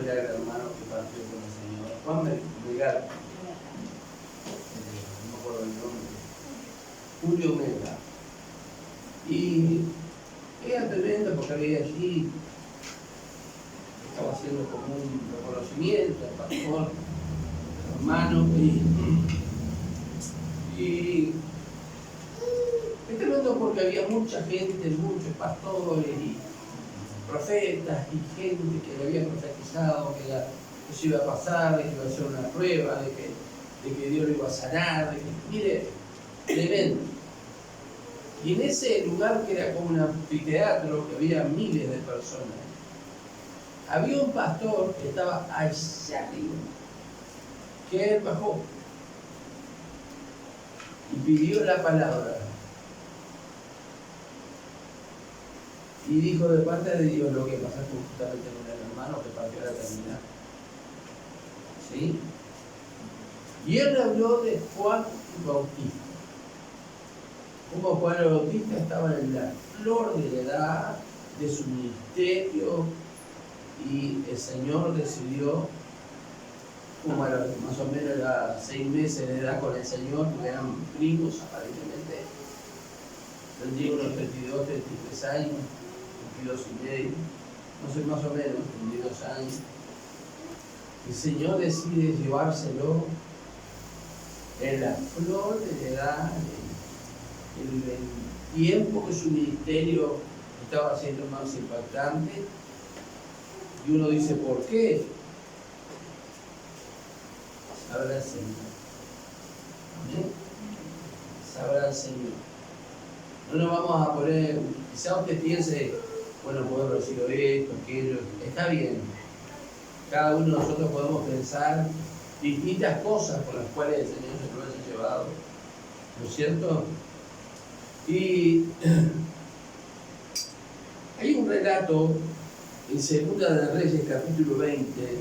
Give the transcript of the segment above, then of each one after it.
era el hermano que partió con el Señor? Juan Melgar. No me acuerdo el nombre. Julio Melgar. Y era tremendo porque había allí, estaba haciendo como un reconocimiento al pastor, hermano, y es tremendo porque había mucha gente, muchos pastores y profetas y gente que le había profetizado que eso iba a pasar, de que iba a ser una prueba, de que Dios lo iba a sanar, de que, mire, tremendo. Y en ese lugar que era como un anfiteatro, que había miles de personas, había un pastor que estaba allá arriba, que él bajó y pidió la palabra. Y dijo de parte de Dios lo que pasó justamente con el hermano que partió a la terminal. ¿Sí? Y él habló de Juan Bautista. Como Juan el Bautista estaba en la flor de la edad de su ministerio y el Señor decidió, como a más o menos a 6 meses de edad con el Señor, porque eran primos aparentemente, tendría unos 32, 33 años, 22 y medio, no sé, más o menos, 22 años. El Señor decide llevárselo en la flor de la edad, el tiempo que su ministerio estaba siendo más impactante. Y uno dice, ¿por qué? Sabrá el Señor. ¿Amén? Sabrá el Señor. No nos vamos a poner, quizá usted piense, bueno, puedo haber sido esto, aquello, está bien. Cada uno de nosotros podemos pensar distintas cosas por las cuales el Señor se lo haya llevado, ¿no es cierto? Y hay un relato en Segunda de Reyes, capítulo 20,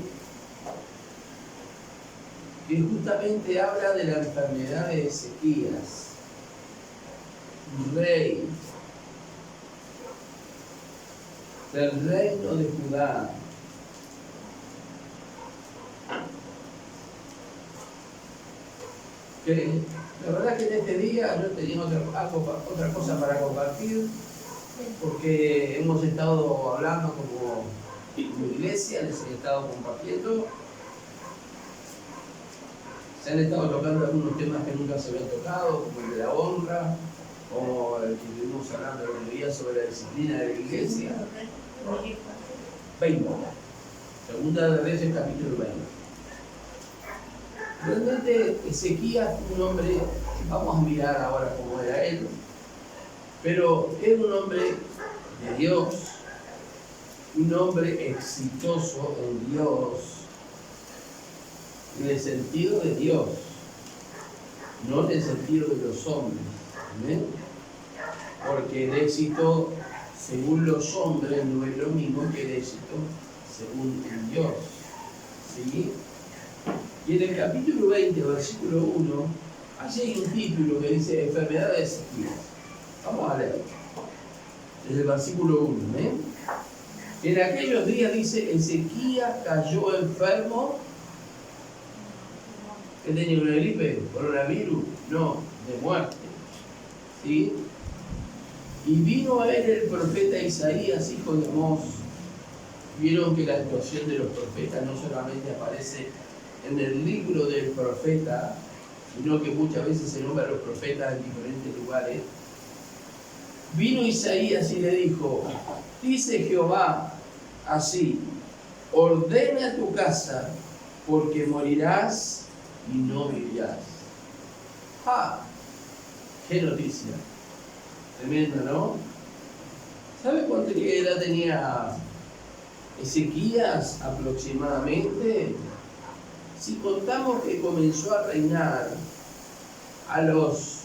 que justamente habla de la enfermedad de Ezequías, rey del reino de Judá. Que la verdad que en este día yo tenía otra cosa para compartir, porque hemos estado hablando como iglesia, les he estado compartiendo. Se han estado tocando algunos temas que nunca se habían tocado, como el de la honra, como el que estuvimos hablando el otro día sobre la disciplina de la iglesia. 20. Segunda de Reyes, capítulo 20. Realmente Ezequías, un hombre, vamos a mirar ahora cómo era él, pero era un hombre de Dios, un hombre exitoso en Dios, en el sentido de Dios, no en el sentido de los hombres. ¿Amén? Porque el éxito según los hombres no es lo mismo que el éxito según Dios. ¿Sí? Y en el capítulo 20, versículo 1, allí hay un título que dice enfermedad de Ezequías. Vamos a leer. Desde el versículo 1. En aquellos días dice, Ezequías cayó enfermo. ¿Qué tenía, una gripe? ¿Coronavirus? No, de muerte. ¿Sí? Y vino a él el profeta Isaías, hijo de Amós. Vieron que la actuación de los profetas no solamente aparece en el libro del profeta, sino que muchas veces se nombra a los profetas en diferentes lugares. Vino Isaías y le dijo, dice Jehová así, ordena tu casa, porque morirás y no vivirás. ¡Ah! ¡Qué noticia! Tremenda, ¿no? ¿Sabe cuánta edad tenía Ezequías aproximadamente? Si contamos que comenzó a reinar a los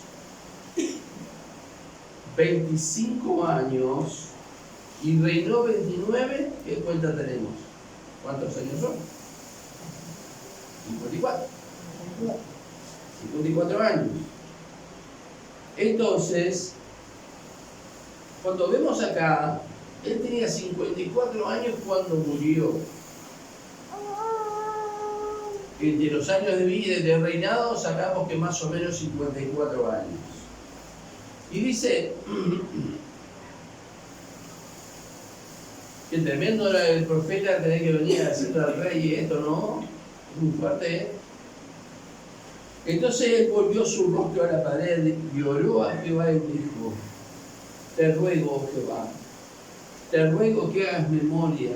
25 años y reinó 29, ¿qué cuenta tenemos? ¿Cuántos años son? 54. 54 años. Entonces, cuando vemos acá, él tenía 54 años cuando murió. Entre los años de vida y de reinado sacamos que más o menos 54 años. Y dice que tremendo era el profeta tener que venir a decirle al rey esto, ¿no? Es muy fuerte, ¿eh? Entonces él volvió su rostro a la pared y oró a Jehová y dijo: te ruego, Jehová, te ruego que hagas memoria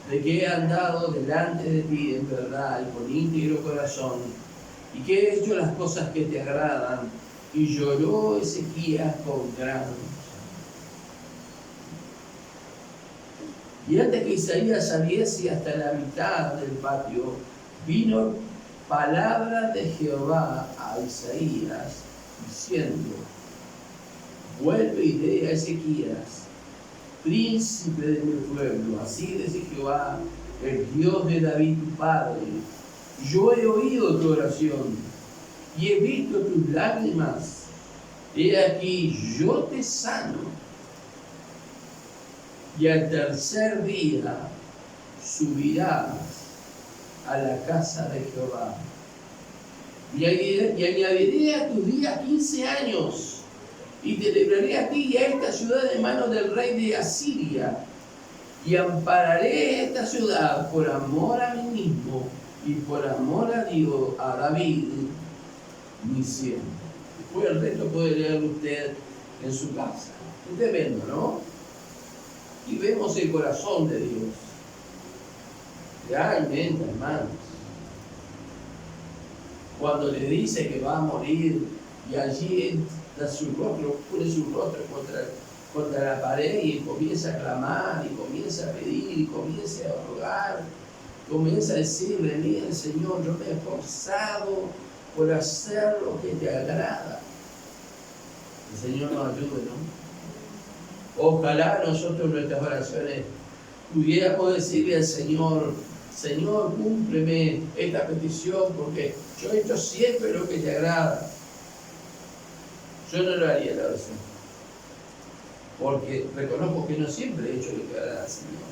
de que he andado delante de ti en verdad y con íntegro corazón, y que he hecho las cosas que te agradan. Y lloró Ezequías con gran pesar. Y antes que Isaías saliese hasta la mitad del patio, vino palabra de Jehová a Isaías, diciendo: vuelve y di a Ezequías, príncipe de mi pueblo, así dice Jehová, el Dios de David tu padre: yo he oído tu oración y he visto tus lágrimas. He aquí, yo te sano, y al tercer día subirás a la casa de Jehová. Y añadiré a tus días 15 años, y te libraré a ti y a esta ciudad de manos del rey de Asiria, y ampararé esta ciudad por amor a mí mismo y por amor a Dios, a David, mi siervo. Después el resto puede leerlo usted en su casa. Es tremendo, ¿no? Y vemos el corazón de Dios. Realmente, hermanos, cuando le dice que va a morir y allí da su rostro, pone su rostro contra la pared y comienza a clamar y comienza a pedir y comienza a rogar, comienza a decirle: mira, Señor, yo me he esforzado por hacer lo que te agrada. El Señor nos ayude, ¿no? Ojalá nosotros en nuestras oraciones pudiéramos decirle al Señor: Señor, cúmpleme esta petición, porque yo he hecho siempre lo que te agrada. Yo no lo haría la oración, porque reconozco que no siempre he hecho lo que agrada al Señor.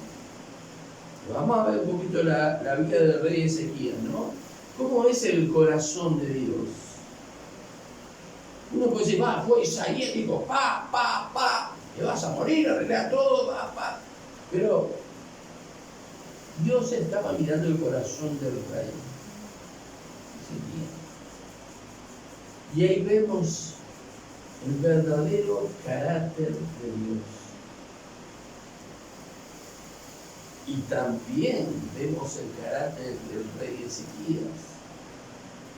Pero vamos a ver un poquito la vida del rey Ezequías, ¿no? ¿Cómo es el corazón de Dios? Uno puede decir: fue Isaías y dijo, te vas a morir, arregla todo, Pero Dios estaba mirando el corazón del rey Ezequías. Y ahí vemos el verdadero carácter de Dios. Y también vemos el carácter del rey Ezequías.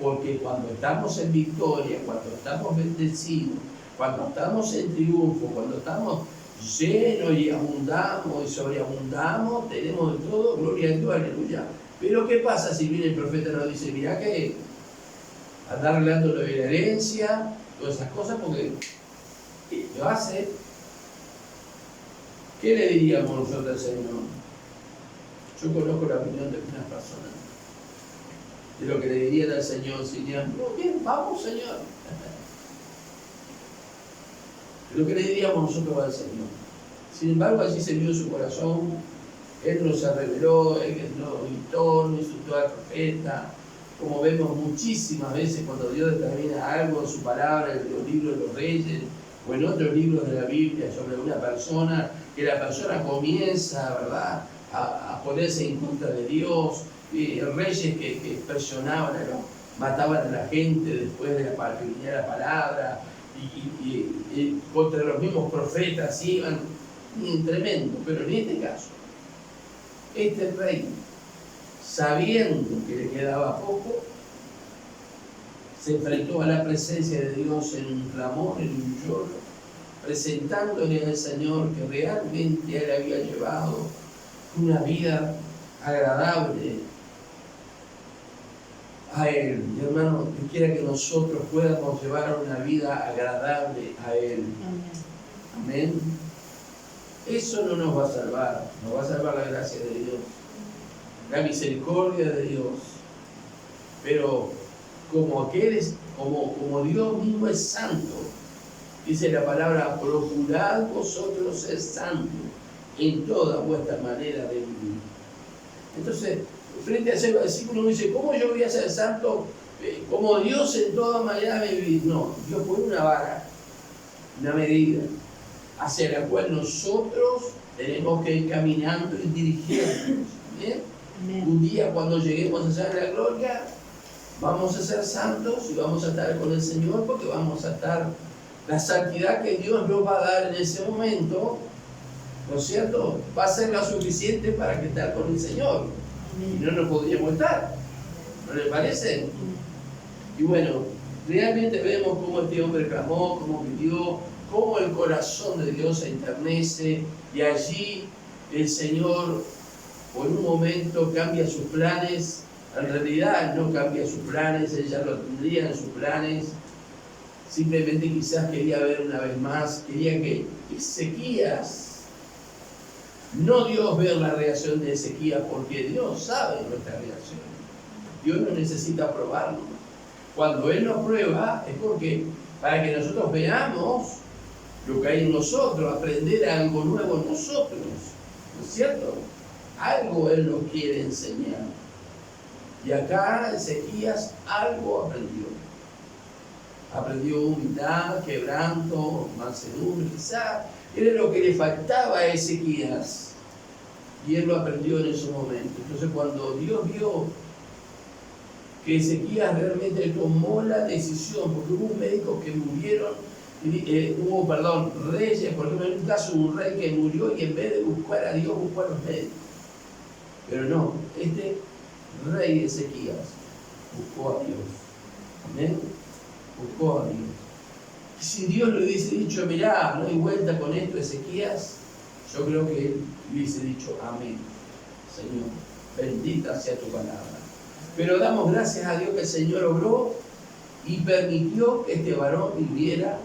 Porque cuando estamos en victoria, cuando estamos bendecidos, cuando estamos en triunfo, cuando estamos llenos y abundamos y sobreabundamos, tenemos de todo, gloria a Dios, aleluya. Pero ¿qué pasa si viene el profeta y nos dice: mira que anda arreglando lo de la herencia, todas esas cosas, porque lo hace? ¿Qué le diríamos nosotros al Señor? Yo conozco la opinión de algunas personas, de lo que le dirían al Señor: Señor, no, bien, vamos, Señor. Lo que le diríamos nosotros al Señor. Sin embargo, allí se vio su corazón. Él no se reveló, Él no gritó, no insultó al profeta, como vemos muchísimas veces cuando Dios determina algo en su palabra, en los libros de los reyes o en otros libros de la Biblia sobre una persona, que la persona comienza, ¿verdad?, a ponerse en contra de Dios, reyes que presionaban, mataban a la gente después de que viniera la palabra, y contra los mismos profetas iban, tremendo. Pero en este caso, este rey, sabiendo que le quedaba poco, se enfrentó a la presencia de Dios en un clamor, en un lloro, presentándole al Señor que realmente Él había llevado una vida agradable a Él. Mi hermano, Dios quiera que nosotros podamos llevar una vida agradable a Él. Amén. Eso no nos va a salvar, nos va a salvar la gracia de Dios, la misericordia de Dios. Pero como Dios mismo es santo, dice la palabra: procurad vosotros ser santos en toda vuestra manera de vivir. Entonces, frente a ese versículo uno dice, ¿cómo yo voy a ser santo como Dios en toda manera me vive? No, Dios pone una vara, una medida, hacia la cual nosotros tenemos que ir caminando y dirigiéndonos. ¿Bien? Un día cuando lleguemos a ser la gloria, vamos a ser santos y vamos a estar con el Señor, porque vamos a estar, la santidad que Dios nos va a dar en ese momento, ¿no es cierto?, va a ser lo suficiente para que estar con el Señor. Y no nos podríamos estar. ¿No le parece? Y bueno, realmente vemos cómo este hombre clamó, cómo vivió, cómo el corazón de Dios se enternece, y allí el Señor por un momento cambia sus planes. En realidad no cambia sus planes, él ya lo tendría en sus planes. Simplemente quizás quería ver una vez más, quería que Ezequías, no Dios ver la reacción de Ezequías, porque Dios sabe nuestra reacción. Dios no necesita probarnos. Cuando Él nos prueba es porque para que nosotros veamos lo que hay en nosotros, aprender algo nuevo en nosotros, ¿no es cierto? Algo Él nos quiere enseñar. Y acá Ezequías algo aprendió. Aprendió humildad, quebranto, mansedumbre, quizá era lo que le faltaba a Ezequías. Y él lo aprendió en ese momento. Entonces cuando Dios vio que Ezequías realmente tomó la decisión, porque hubo médicos que murieron, reyes, por ejemplo, en un caso un rey que murió y en vez de buscar a Dios, buscó a los médicos. Pero no, este rey Ezequías buscó a Dios. Amén. Buscó a Dios. Y si Dios le hubiese dicho, mirá, no hay vuelta con esto, Ezequías, yo creo que él hubiese dicho, amén, Señor, bendita sea tu palabra. Pero damos gracias a Dios que el Señor obró y permitió que este varón viviera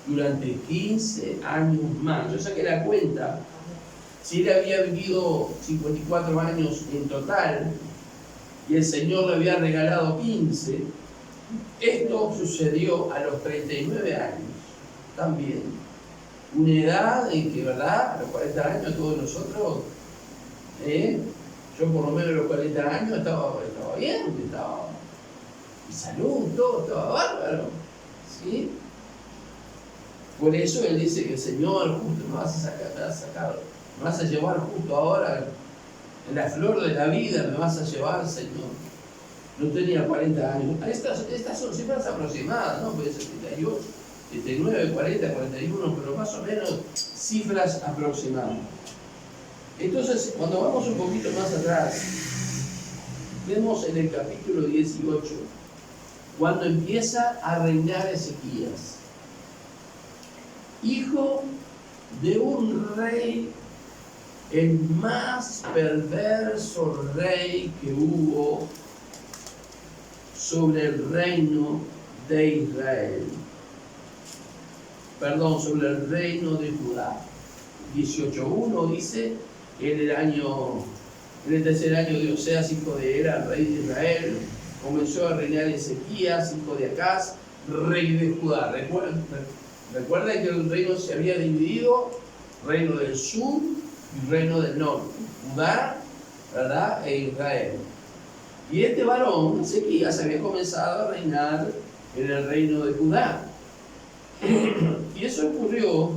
durante 15 años más. Yo saqué la cuenta, si él había vivido 54 años en total y el Señor le había regalado 15, esto sucedió a los 39 años también. Una edad en que, ¿verdad?, a los 40 años todos nosotros, yo por lo menos a los 40 años estaba bien, estaba en salud, todo estaba bárbaro, ¿sí? Por eso él dice que el Señor justo me vas me vas a llevar justo ahora en la flor de la vida, me vas a llevar, Señor. No tenía 40 años. Estas son cifras aproximadas, ¿no? Puede ser 38, 39, 40, 41, pero más o menos cifras aproximadas. Entonces, cuando vamos un poquito más atrás, vemos en el capítulo 18, cuando empieza a reinar Ezequías, hijo de un rey, el más perverso rey que hubo sobre el reino de Israel. Sobre el reino de Judá. 18.1 dice, en el tercer año de Oseas, hijo de Era, rey de Israel, comenzó a reinar Ezequías, hijo de Acaz, rey de Judá. Recuerden que el reino se había dividido, reino del sur y reino del norte, Judá, ¿verdad?, e Israel. Y este varón, Ezequías, había comenzado a reinar en el reino de Judá. Y eso ocurrió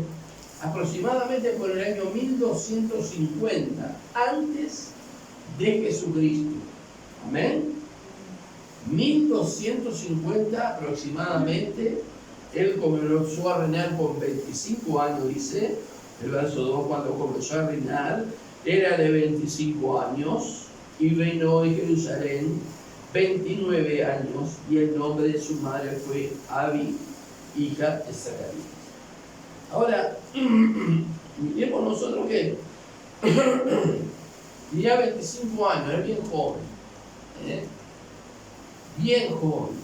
aproximadamente por el año 1250, antes de Jesucristo. Amén. 1250 aproximadamente, él comenzó a reinar por 25 años, dice el verso 2, cuando comenzó a reinar, era de 25 años, y reinó en Jerusalén 29 años, y el nombre de su madre fue Abi, hija de Zacarías. Ahora, miremos nosotros que tenía 25 años, era bien joven, bien joven.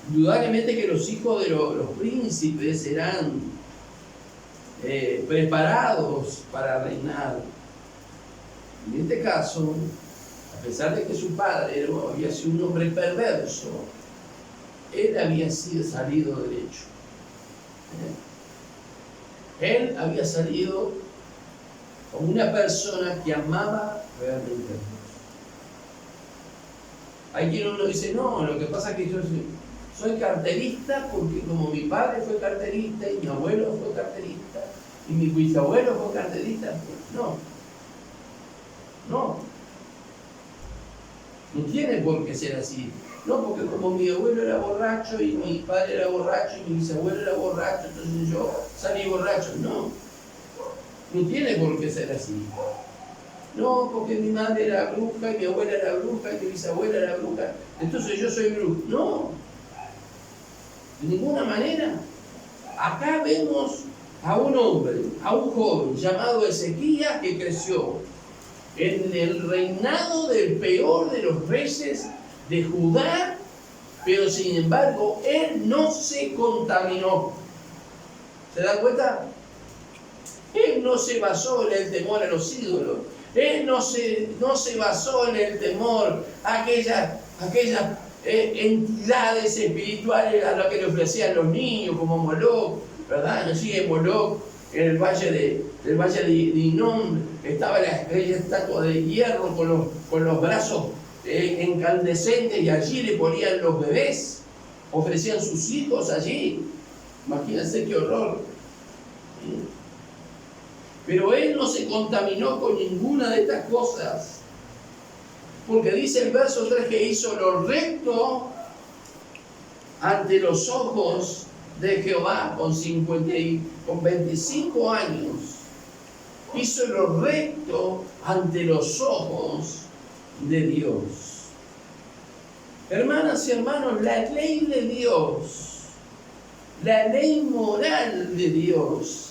Indudablemente que los hijos de los príncipes eran preparados para reinar. En este caso, a pesar de que su padre había sido un hombre perverso, él había salido derecho. Él había salido como una persona que amaba realmente a Dios. Hay quien uno dice, no, lo que pasa es que yo soy carterista porque como mi padre fue carterista y mi abuelo fue carterista y mi bisabuelo fue carterista. No, no tiene por qué ser así. No, porque como mi abuelo era borracho y mi padre era borracho y mi bisabuelo era borracho, entonces yo salí borracho. No tiene por qué ser así. No, porque mi madre era bruja y mi abuela era bruja y mi bisabuela era bruja, entonces yo soy bruja. No, de ninguna manera. Acá vemos a un hombre, a un joven llamado Ezequías que creció en el reinado del peor de los reyes de Judá, pero sin embargo él no se contaminó. ¿Se dan cuenta? Él no se basó en el temor a los ídolos. Él no se basó en el temor a aquellas entidades espirituales a las que le ofrecían los niños, como Moloch, ¿verdad? Allí en Moloch, en el valle de Hinnom, estaba aquella estatua de hierro con los brazos incandescentes, y allí le ponían los bebés, ofrecían sus hijos allí. Imagínense qué horror. Pero él no se contaminó con ninguna de estas cosas, porque dice el verso 3 que hizo lo recto ante los ojos de Jehová con 25 años. Hizo lo recto ante los ojos de Dios. Hermanas y hermanos, la ley de Dios, la ley moral de Dios,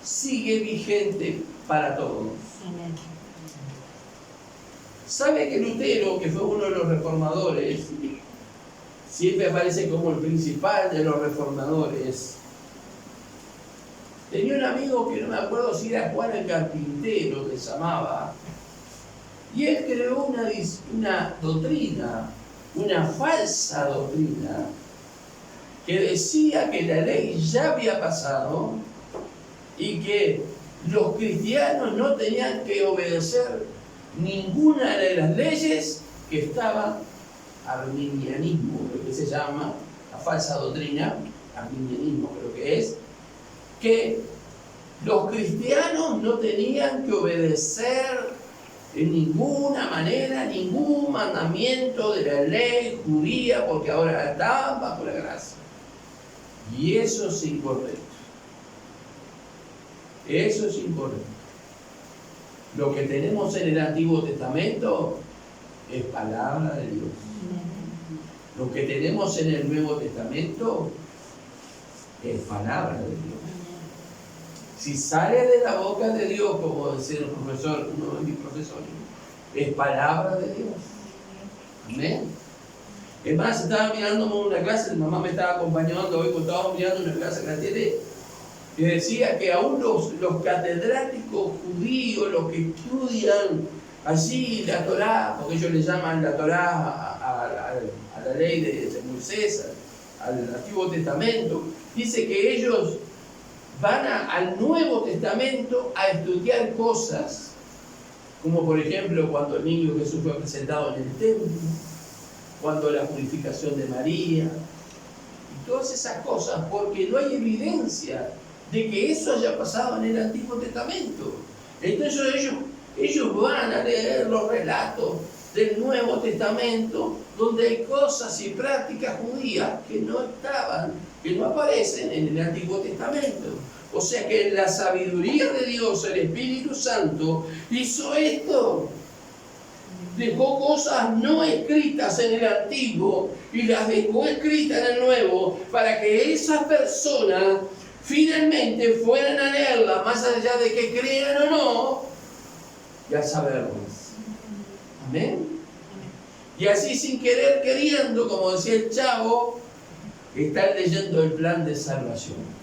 sigue vigente para todos. Amén. ¿Sabe que Lutero, que fue uno de los reformadores, siempre aparece como el principal de los reformadores, tenía un amigo que no me acuerdo si era Juan el Carpintero, que se llamaba, y él creó una doctrina, una falsa doctrina, que decía que la ley ya había pasado y que los cristianos no tenían que obedecer ninguna de las leyes que estaban, arminianismo, lo que se llama, la falsa doctrina, arminianismo creo que es, que los cristianos no tenían que obedecer en ninguna manera ningún mandamiento de la ley judía, porque ahora estaban bajo la gracia. Y eso es incorrecto. Eso es incorrecto. Lo que tenemos en el Antiguo Testamento es palabra de Dios. Lo que tenemos en el Nuevo Testamento es palabra de Dios. Si sale de la boca de Dios, como decía el profesor, uno de mis profesores, es palabra de Dios. Amén. Es más, estaba mirando una clase, mi mamá me estaba acompañando hoy, cuando estábamos mirando una clase que la tiene, que decía que aún los catedráticos judíos, los que estudian allí la Torá, porque ellos le llaman la Torá a la ley de Moisés, al Antiguo Testamento, dice que ellos van al Nuevo Testamento a estudiar cosas, como por ejemplo cuando el niño Jesús fue presentado en el templo, cuando la purificación de María, y todas esas cosas, porque no hay evidencia de que eso haya pasado en el Antiguo Testamento. Entonces ellos van a leer los relatos del Nuevo Testamento, donde hay cosas y prácticas judías que no estaban, que no aparecen en el Antiguo Testamento. O sea que la sabiduría de Dios, el Espíritu Santo, hizo esto. Dejó cosas no escritas en el Antiguo y las dejó escritas en el Nuevo, para que esas personas finalmente fueran a leerla, más allá de que crean o no, y a saberlas. Amén. Y así, sin querer queriendo, como decía el Chavo, están leyendo el plan de salvación.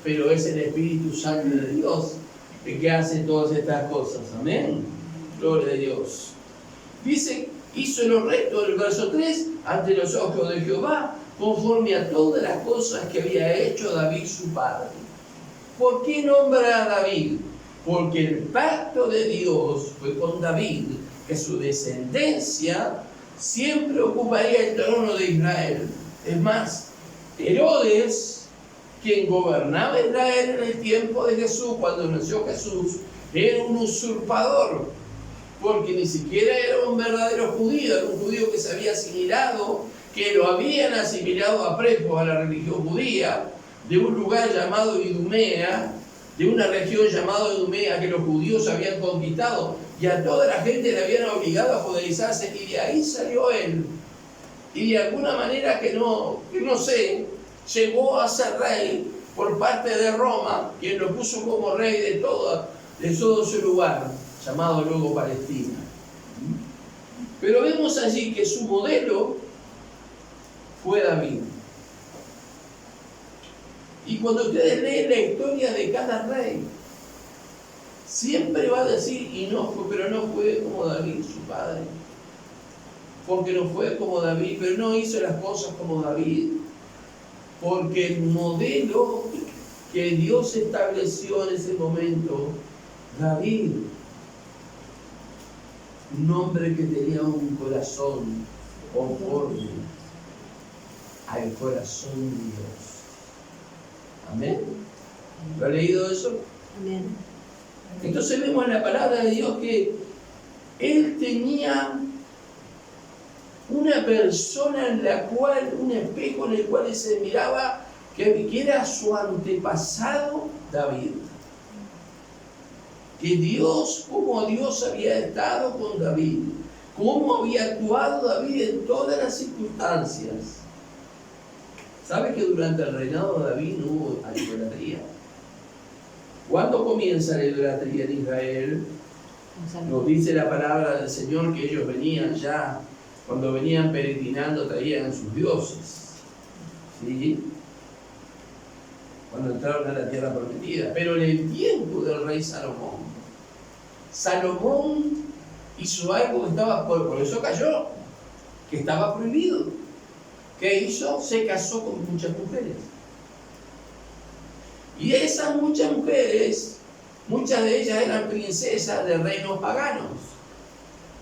Pero es el Espíritu Santo de Dios el que hace todas estas cosas. Amén. Gloria a Dios. Dice, hizo lo recto del verso 3 ante los ojos de Jehová, conforme a todas las cosas que había hecho David su padre. ¿Por qué nombra a David? porque el pacto de Dios fue con David, que su descendencia siempre ocuparía el trono de Israel. Es más, Herodes, quien gobernaba Israel en el tiempo de Jesús, cuando nació Jesús, era un usurpador, porque ni siquiera era un verdadero judío, era un judío que se había asimilado, que lo habían asimilado a prepo a la religión judía, de un lugar llamado Idumea, de una región llamada Idumea que los judíos habían conquistado, y a toda la gente le habían obligado a judaizarse, y de ahí salió él. Y de alguna manera que no sé, llegó a ser rey por parte de Roma, quien lo puso como rey de todo su lugar, llamado luego Palestina. Pero vemos allí que su modelo fue David. Y cuando ustedes leen la historia de cada rey, siempre va a decir, pero no fue como David, su padre. Porque no fue como David, pero no hizo las cosas como David. Porque el modelo que Dios estableció en ese momento, David, un hombre que tenía un corazón conforme al corazón de Dios. Amén. ¿Lo ha leído eso? Amén. Entonces vemos en la palabra de Dios que él tenía una persona en la cual, un espejo en el cual él se miraba, que era su antepasado David. Que Dios, cómo Dios había estado con David, cómo había actuado David en todas las circunstancias. ¿Sabe que durante el reinado de David no hubo idolatría? ¿Cuándo comienza la idolatría en Israel? Nos dice la palabra del Señor que ellos venían ya, cuando venían peregrinando, traían sus dioses. ¿Sí? Cuando entraron a la tierra prometida. Pero en el tiempo del rey Salomón, Salomón hizo algo que estaba, por eso cayó, que estaba prohibido. ¿Qué hizo? Se casó con muchas mujeres. Y esas muchas mujeres, muchas de ellas eran princesas de reinos paganos.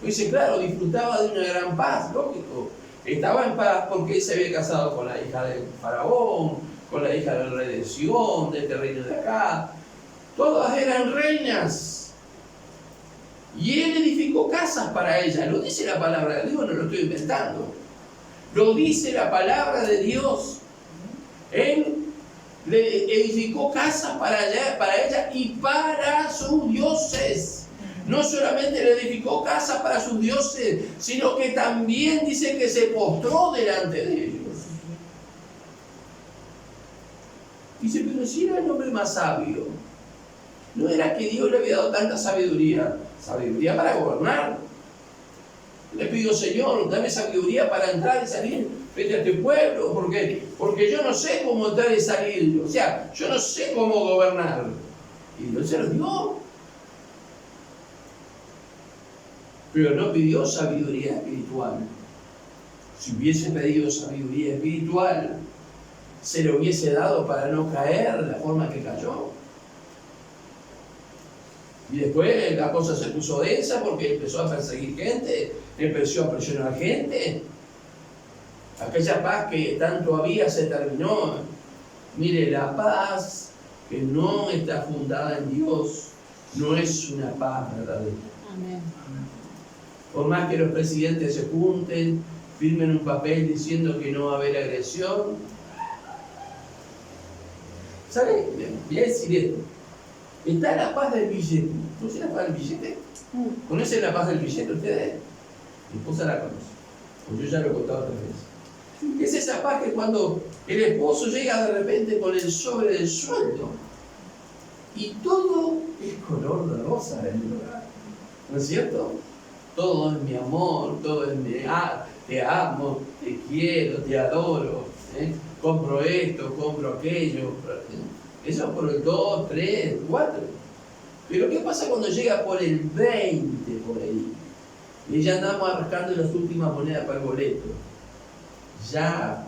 Dice, claro, disfrutaba de una gran paz, lógico. Estaba en paz porque él se había casado con la hija del faraón, con la hija del rey de Sion, de este reino de acá. Todas eran reinas. Y él edificó casas para ellas. Lo dice la palabra de Dios, no lo estoy inventando. Lo dice la palabra de Dios. Él le edificó casas para ella y para sus dioses. No solamente le edificó casas para sus dioses, sino que también dice que se postró delante de ellos. Dice, pero si era el hombre más sabio, no era que Dios le había dado tanta sabiduría para gobernar. Le pido, Señor, dame sabiduría para entrar y salir frente a este pueblo, porque yo no sé cómo entrar y salir, o sea, yo no sé cómo gobernar. Y Dios se lo dio. Pero no pidió sabiduría espiritual. Si hubiese pedido sabiduría espiritual, se le hubiese dado para no caer de la forma que cayó. Y después la cosa se puso densa porque empezó a perseguir gente, empezó a presionar gente. Aquella paz que tanto había se terminó. Mire, la paz que no está fundada en Dios no es una paz verdadera. Amén. Por más que los presidentes se junten, firmen un papel diciendo que no va a haber agresión. ¿Sabe? Voy a decir esto. Está la paz del billete. ¿Conocen la paz del billete? ¿Conocen la paz del billete ustedes? Mi esposa la conoce. Pues yo ya lo he contado otras veces. Es esa paz que cuando el esposo llega de repente con el sobre del sueldo y todo es color de rosa en el hogar. ¿No es cierto? Todo es mi amor, todo es te amo, te quiero, te adoro. Compro esto, compro aquello. Eso por el 2, 3, 4. Pero ¿qué pasa cuando llega por el 20 por ahí? Y ya andamos arrancando las últimas monedas para el boleto. Ya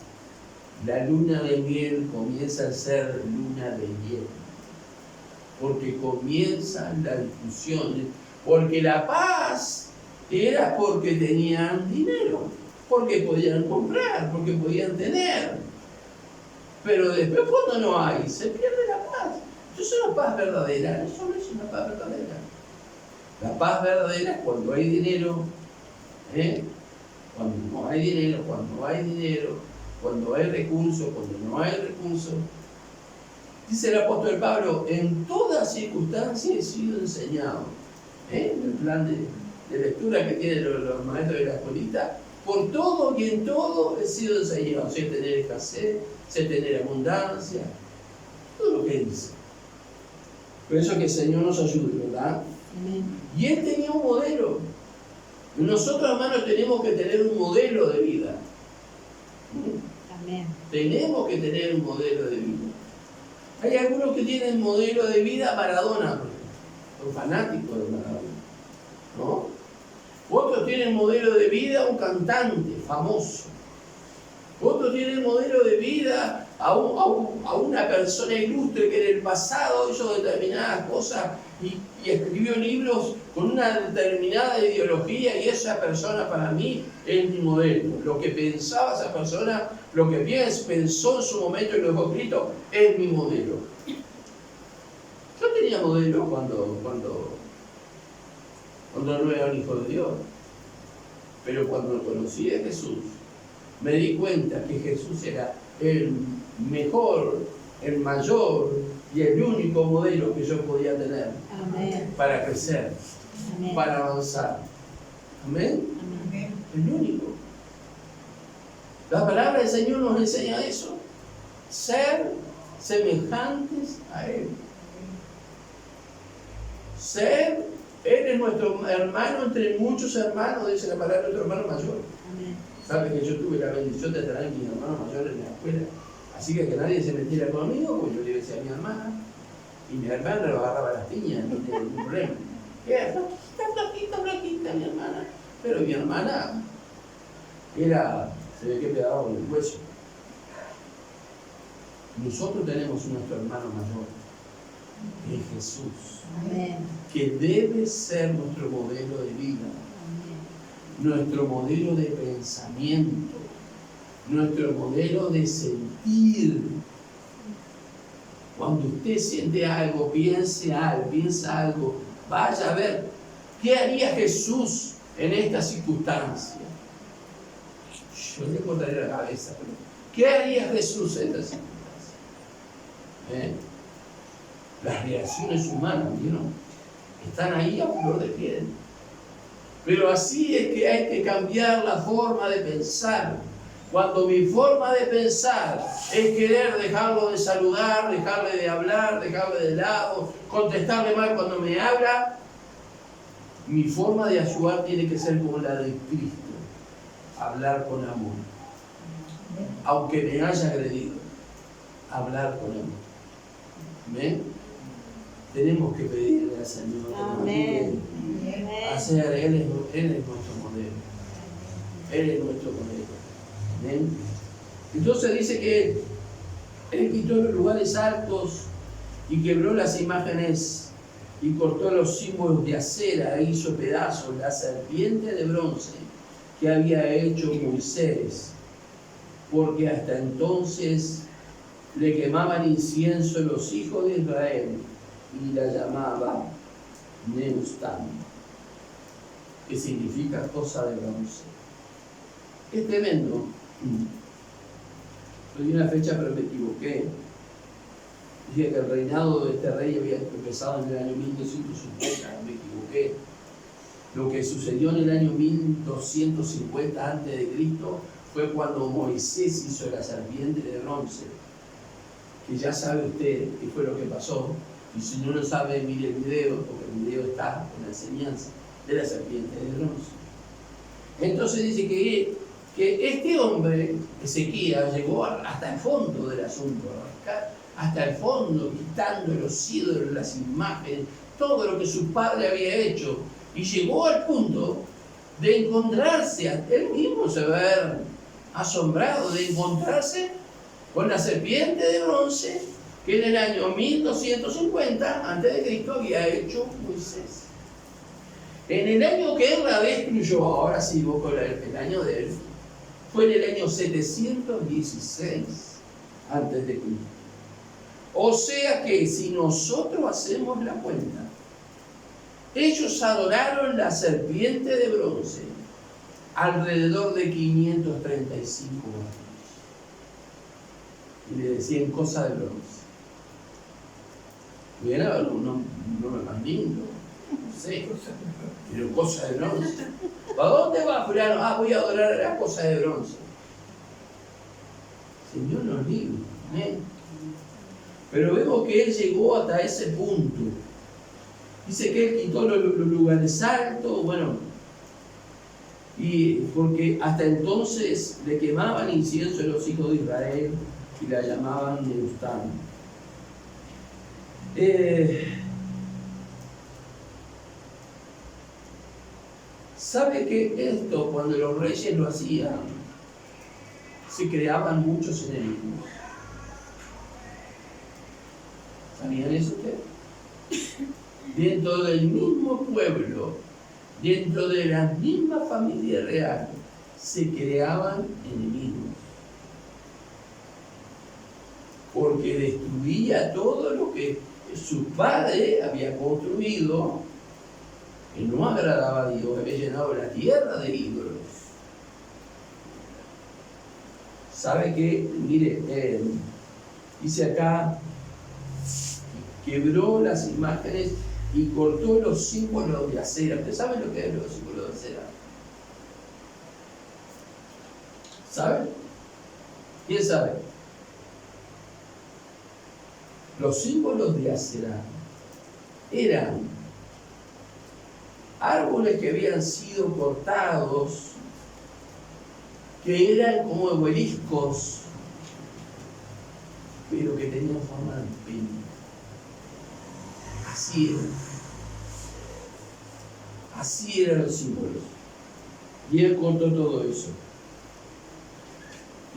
la luna de miel comienza a ser luna de hielo. porque comienzan las discusiones, porque la paz era porque tenían dinero, porque podían comprar, porque podían tener. Pero después cuando no hay, se pierde la paz. Eso es una paz verdadera, eso no es una paz verdadera. La paz verdadera es cuando hay dinero, cuando no hay dinero, cuando hay dinero, cuando hay recursos, cuando no hay recursos. Dice el apóstol Pablo, en toda circunstancia he sido enseñado. En el plan de lectura que tienen los maestros de la escuelita, por todo y en todo he sido enseñado. Sé tener escasez, sé tener abundancia, todo lo que dice. Por eso que el Señor nos ayude, ¿verdad? Y Él tenía un modelo. Nosotros, hermanos, tenemos que tener un modelo de vida. Amén. Tenemos que tener un modelo de vida. Hay algunos que tienen modelo de vida Maradona, son fanáticos de Maradona, ¿no? Otros tienen modelo de vida un cantante famoso. Otros tienen modelo de vida a una persona ilustre que en el pasado hizo determinadas cosas y escribió libros con una determinada ideología, y esa persona para mí es mi modelo. Lo que pensaba esa persona, lo que pensó en su momento y lo dejó escrito, es mi modelo. Yo tenía modelo cuando no era un hijo de Dios, pero cuando conocí a Jesús, me di cuenta que Jesús era el mejor, el mayor y el único modelo que yo podía tener. Amén. Para crecer, amén, para avanzar. Amén. Amén. El único. La palabra del Señor nos enseña eso. Ser semejantes a Él. Él es nuestro hermano entre muchos hermanos, dice la palabra, nuestro hermano mayor. Amén. Sabe que yo tuve la bendición de tener a mis hermanos mayores en la escuela, así que nadie se metiera conmigo, pues yo le decía a mi hermana, y mi hermana lo agarraba a las piñas, no tenía ningún problema. Era flaquita mi hermana, pero mi hermana se ve que pegaba con el hueso. Nosotros tenemos nuestro hermano mayor, que es Jesús. Amén. Que debe ser nuestro modelo de vida. Amén. Nuestro modelo de pensamiento, nuestro modelo de sentir. Cuando usted siente algo, piensa algo, vaya a ver qué haría Jesús en esta circunstancia. Yo le cortaría la cabeza, pero ¿qué haría Jesús en esta circunstancia? Las reacciones humanas, ¿vieron? Están ahí a flor de piel. Pero así es que hay que cambiar la forma de pensar. Cuando mi forma de pensar es querer dejarlo de saludar, dejarle de hablar, dejarle de lado, contestarle mal cuando me habla, mi forma de ayudar tiene que ser como la de Cristo. Hablar con amor. Aunque me haya agredido, hablar con amor. ¿Ven? Tenemos que pedirle al Señor que hacer, Él es nuestro modelo. Él es nuestro modelo. ¿Ven? Entonces dice que Él quitó los lugares altos y quebró las imágenes y cortó los símbolos de acera e hizo pedazos la serpiente de bronce que había hecho Moisés, porque hasta entonces le quemaban incienso los hijos de Israel y la llamaban Neustán, que significa cosa de bronce. Es tremendo. Yo di una fecha, pero me equivoqué. Dije que el reinado de este rey había empezado en el año 1250, me equivoqué. Lo que sucedió en el año 1250 a.C. fue cuando Moisés hizo la serpiente de bronce, que ya sabe usted qué fue lo que pasó, y si no lo sabe, mire el video, porque el video está con la enseñanza de la serpiente de bronce. Entonces dice que este hombre, Ezequías, llegó hasta el fondo del asunto, hasta el fondo, quitando los ídolos, las imágenes, todo lo que su padre había hecho, y llegó al punto de encontrarse, él mismo se va a ver asombrado de encontrarse con la serpiente de bronce que en el año 1250 a.C. había hecho Moisés. En el año que él la destruyó, ahora sí evoco el año de él, fue en el año 716 a.C. O sea que si nosotros hacemos la cuenta, ellos adoraron la serpiente de bronce alrededor de 535 años. Y le decían cosa de bronce. Hubiera un nombre más lindo, no sé, pero cosa de bronce. ¿Para dónde va fulano? Ah, voy a adorar a la cosa de bronce. Señor nos libre, ¿eh? Pero vemos que él llegó hasta ese punto. Dice que él quitó los lugares altos, bueno, y porque hasta entonces le quemaban incienso a los hijos de Israel y la llamaban Neustán. ¿Sabe que esto, cuando los reyes lo hacían, se creaban muchos enemigos? ¿Sabían eso ustedes? Dentro del mismo pueblo, dentro de la misma familia real, se creaban enemigos. Porque destruía todo lo que su padre había construido, que no agradaba a Dios, había llenado la tierra de ídolos. ¿Sabe qué? Mire, dice acá, quebró las imágenes y cortó los símbolos de acera. ¿Ustedes saben lo que es los símbolos de acera? ¿Saben? ¿Quién sabe? Los símbolos de acera eran árboles que habían sido cortados, que eran como obeliscos, pero que tenían forma de pene. Así eran los símbolos. Y él cortó todo eso.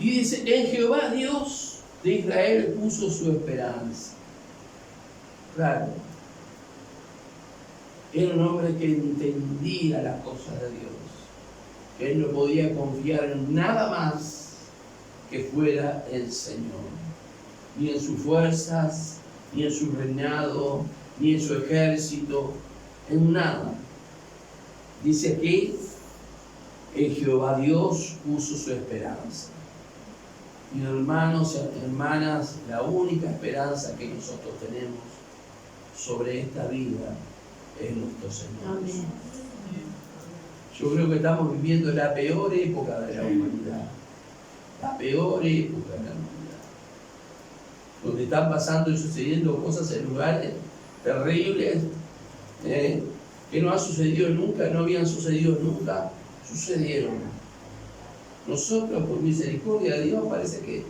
Y dice, en Jehová Dios de Israel puso su esperanza. Claro. Era un hombre que entendía las cosas de Dios. Que él no podía confiar en nada más que fuera el Señor. Ni en sus fuerzas, ni en su reinado, ni en su ejército, en nada. Dice aquí, en Jehová Dios puso su esperanza. Y hermanos y hermanas, la única esperanza que nosotros tenemos sobre esta vida es nuestro Señor. Amén. Yo creo que estamos viviendo la peor época de la humanidad. La peor época de la humanidad. Donde están pasando y sucediendo cosas en lugares terribles, que no han sucedido nunca, no habían sucedido nunca, sucedieron. Nosotros, por misericordia de Dios, parece que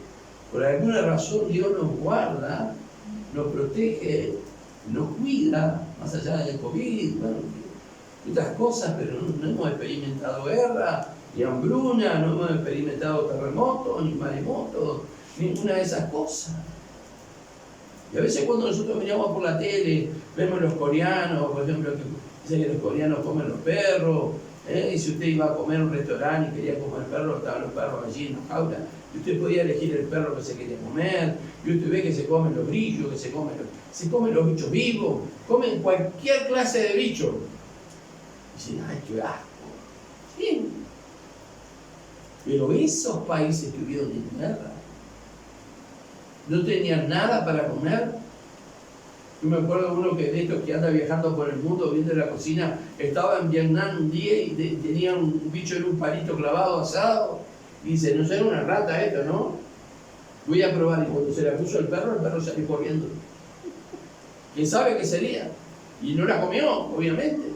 por alguna razón Dios nos guarda, nos protege, nos cuida, más allá del COVID, bueno, otras cosas, pero no hemos experimentado guerra, ni hambruna, no hemos experimentado terremotos, ni maremotos, ninguna de esas cosas. Y a veces cuando nosotros miramos por la tele, vemos los coreanos, por ejemplo, que dicen que los coreanos comen los perros, y si usted iba a comer a un restaurante y quería comer perros, estaban los perros allí en la jaula, y usted podía elegir el perro que se quería comer, y usted ve que se comen los grillos, que se comen los bichos vivos, comen cualquier clase de bicho. Y dicen, ¡ay, qué asco! Sí. Pero esos países que hubieron en guerra, no tenían nada para comer. Yo me acuerdo de uno de estos que anda viajando por el mundo viendo la cocina, estaba en Vietnam un día y tenía un bicho en un palito clavado asado, y dice, no será una rata esto, ¿no? Voy a probar. Y cuando se la puso el perro salió corriendo. ¿Quién sabe qué sería? Y no la comió, obviamente.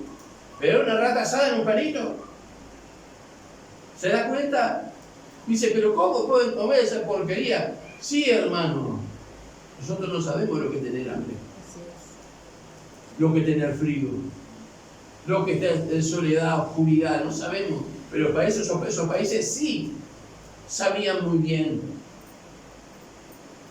Pero una rata asada en un palito. ¿Se da cuenta? Dice, pero ¿cómo pueden comer esa porquería? Sí, hermano. Nosotros no sabemos lo que es tener hambre. Lo que es tener frío. Lo que es tener soledad, oscuridad. No sabemos. Pero para esos países sí sabían muy bien.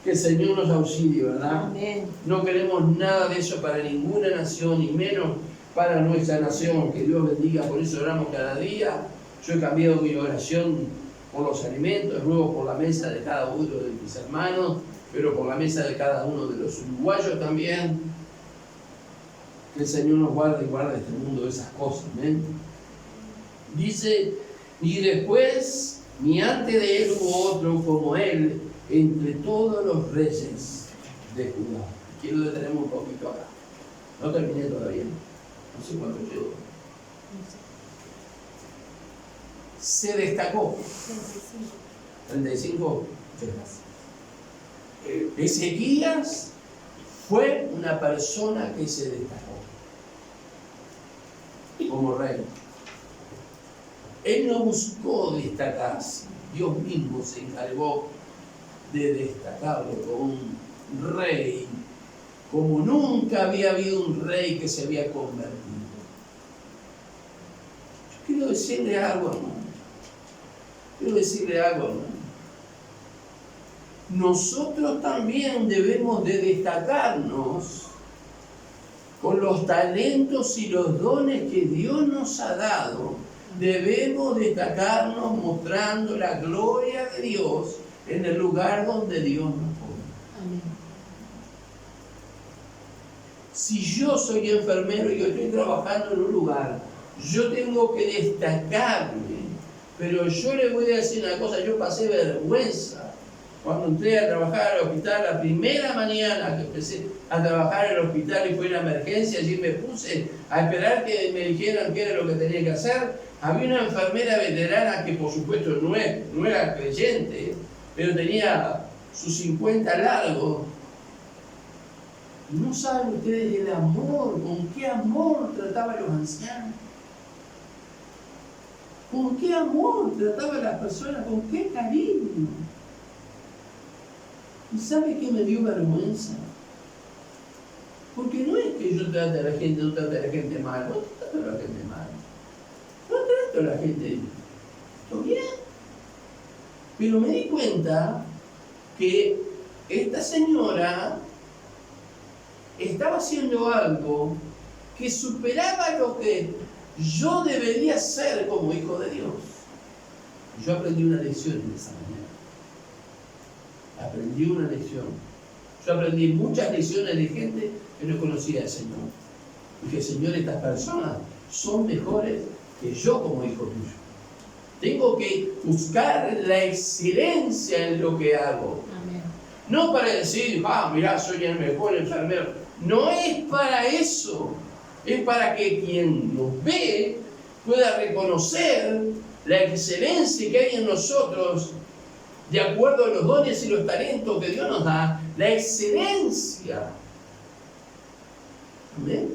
Que el Señor nos auxilie, ¿verdad? Amén. No queremos nada de eso para ninguna nación, y menos para nuestra nación. Que Dios bendiga, por eso oramos cada día. Yo he cambiado mi oración por los alimentos, luego por la mesa de cada uno de mis hermanos, pero por la mesa de cada uno de los uruguayos también. Que el Señor nos guarde y guarde este mundo de esas cosas. ¿Amén? Dice, y después, ni antes de él hubo otro como él, entre todos los reyes de Judá. Quiero detenerme un poquito acá. No terminé todavía. No sé cuánto llevo. Se destacó. 35. Ezequías fue una persona que se destacó como rey. Él no buscó destacarse. Dios mismo se encargó de destacarlo como un rey, como nunca había habido un rey que se había convertido. Yo quiero decirle algo, hermano. Quiero decirle algo, hermano. Nosotros también debemos de destacarnos con los talentos y los dones que Dios nos ha dado. Debemos destacarnos mostrando la gloria de Dios en el lugar donde Dios nos pone. Amén. Si yo soy enfermero y yo estoy trabajando en un lugar, yo tengo que destacarme. Pero yo le voy a decir una cosa, yo pasé vergüenza cuando entré a trabajar al hospital la primera mañana que empecé a trabajar en el hospital y fue una emergencia. Allí me puse a esperar que me dijeran qué era lo que tenía que hacer. Había una enfermera veterana que por supuesto no era creyente, pero tenía sus 50 largos. ¿No saben ustedes el amor? ¿Con qué amor trataba a los ancianos? ¿Con qué amor trataba a las personas? ¿Con qué cariño? ¿Y sabe qué me dio vergüenza? Porque no es que yo trate a la gente, no trate a la gente mal, no trato a la gente mal. No trato a la gente todo bien. Pero me di cuenta que esta señora estaba haciendo algo que superaba lo que yo debería ser como hijo de Dios. Yo aprendí una lección en esa mañana. Aprendí una lección. Yo aprendí muchas lecciones de gente que no conocía al Señor. Y que, Señor, estas personas son mejores que yo como hijo tuyo. Tengo que buscar la excelencia en lo que hago. Amén. No para decir, mirá, soy el mejor enfermero. No es para eso. Es para que quien nos ve pueda reconocer la excelencia que hay en nosotros, de acuerdo a los dones y los talentos que Dios nos da, la excelencia. ¿Amén?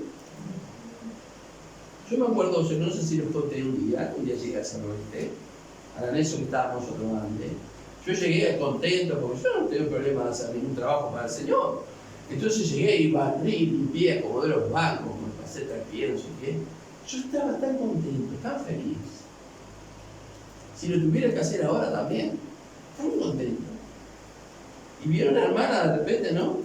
Yo me acuerdo, yo no sé si les conté un día llegué a San Oeste, a eso que estábamos nosotros antes. Yo llegué contento porque yo no tengo problema de hacer ningún trabajo para el Señor. Entonces llegué y barrí, limpié, acomodé los bancos, me pasé tranquilo, no sé qué. Yo estaba tan contento, tan feliz. Si lo tuviera que hacer ahora también, tan contento. Y vieron a la hermana de repente, ¿no?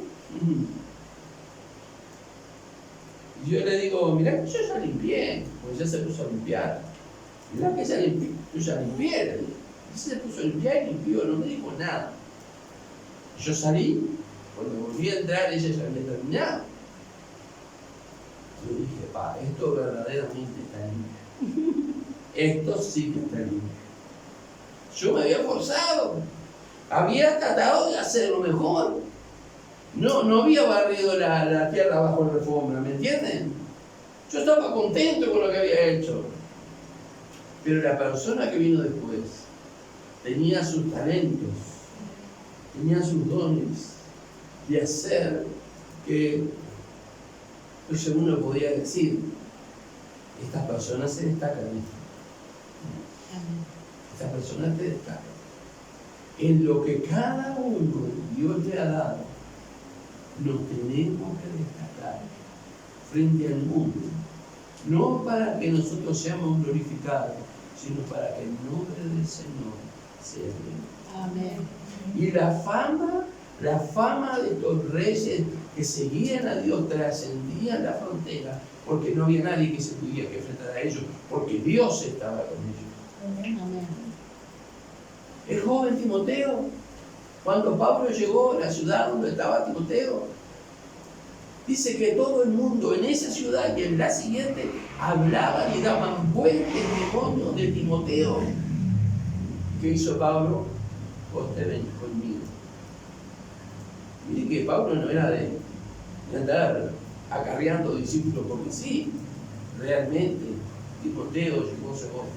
Y yo le digo, mirá, yo ya limpié, porque ya se puso a limpiar. Mirá que yo ya limpié. Ella se puso a limpiar y limpió, no me dijo nada. Yo salí, cuando volví a entrar, ella ya había terminado. Yo dije, esto verdaderamente está limpio. Esto sí que está limpio. Yo me había forzado, había tratado de hacer lo mejor. No había barrido la tierra bajo la alfombra, ¿me entienden? Yo estaba contento con lo que había hecho. Pero la persona que vino después tenía sus talentos, tenía sus dones de hacer que, pues uno podía decir, estas personas se destacan en esto. Estas personas se destacan en lo que cada uno Dios le ha dado. Nos tenemos que destacar frente al mundo, no para que nosotros seamos glorificados, sino para que el nombre del Señor sea glorificado. Amén. Y la fama La fama de estos reyes que seguían a Dios trascendían la frontera, porque no había nadie que se pudiera enfrentar a ellos, porque Dios estaba con ellos. Amén. El joven Timoteo, cuando Pablo llegó a la ciudad donde estaba Timoteo, dice que todo el mundo en esa ciudad y en la siguiente hablaban y daban buen testimonio de Timoteo. ¿Qué hizo Pablo? Vos te venís conmigo. Miren que Pablo no era de andar acarreando discípulos porque sí. Realmente Timoteo llegó